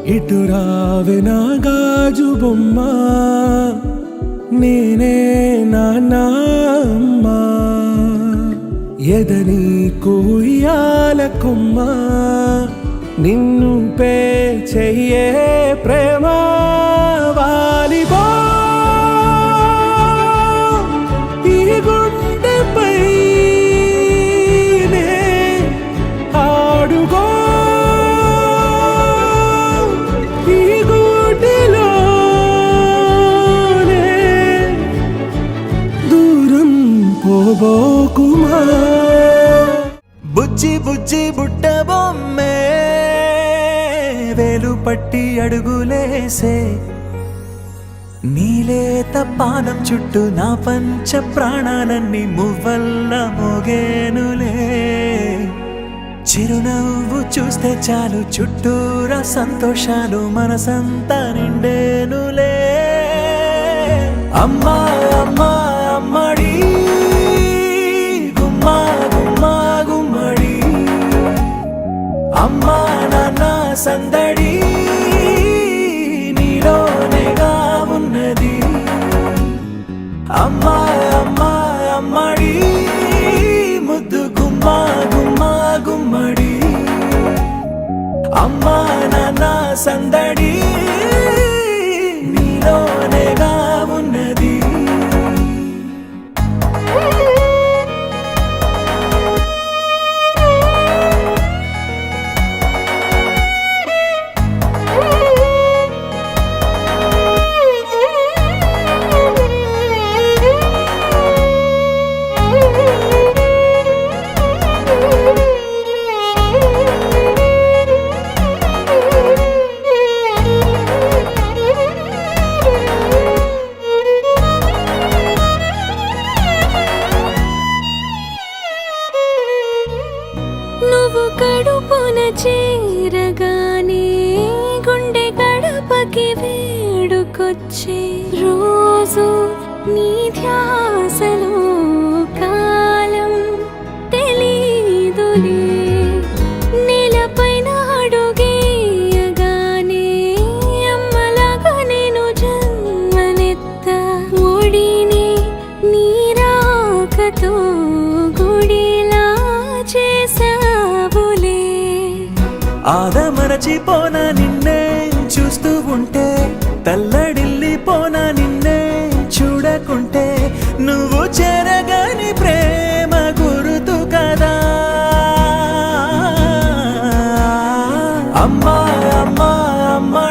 ఇటు రావే నా గాజు బొమ్మ, నేనే నాన్న అమ్మా. ఎదని కుయ్యాల కొమ్మ, నిన్ను పే చెయ్యే ప్రేమ వాలిబో. ఈ గుండెపై నే ఆడుగో, ఈ గుడిలోనే దూరం పోబోకుమా. బుజ్జి బుజ్జి బుట్ట బొమ్మే, వేలు పట్టి అడుగులేసే, నీలేత పానం చుట్టూ నా పంచ ప్రాణాలన్నీ మువ్వల్ల మోగేనులే. చిరునవ్వు చూస్తే చాలు చుట్టూరా సంతోషాలు మనసంతా నిండేనులే. అమ్మా అమ్మా అమ్మడి, గుమ్మా గుమ్మా గుమ్మడి, అమ్మా నాన్న సందడి నీలోనేగా ఉన్నది. అమ్మా అమ్మా అమ్మడి, ముద్దు గుమ్మా గుమ్మా గుమ్మడి, అమ్మా నాన్న సందడి నీలోనేగా ఉన్నది. నువ్వు కడుపున చేరగానే గుండె గడపకి వేడుకొచ్చే రోజు, నీ ధ్యాసలో కాలం తెలీదులే. నేలపైన అడుగేయగానే అమ్మలాగా నేను జన్మనెత్త, ఒడిని నీ రాకతో గుడిలా చేసావులే. ఆదమరచిపోనా నిన్నే చూస్తూ ఉంటే, తల్లడిల్లిపోనా నిన్నే చూడకుంటే. నువ్వు చెరగని ప్రేమ గురుతు కదా. అమ్మా అమ్మా అమ్మా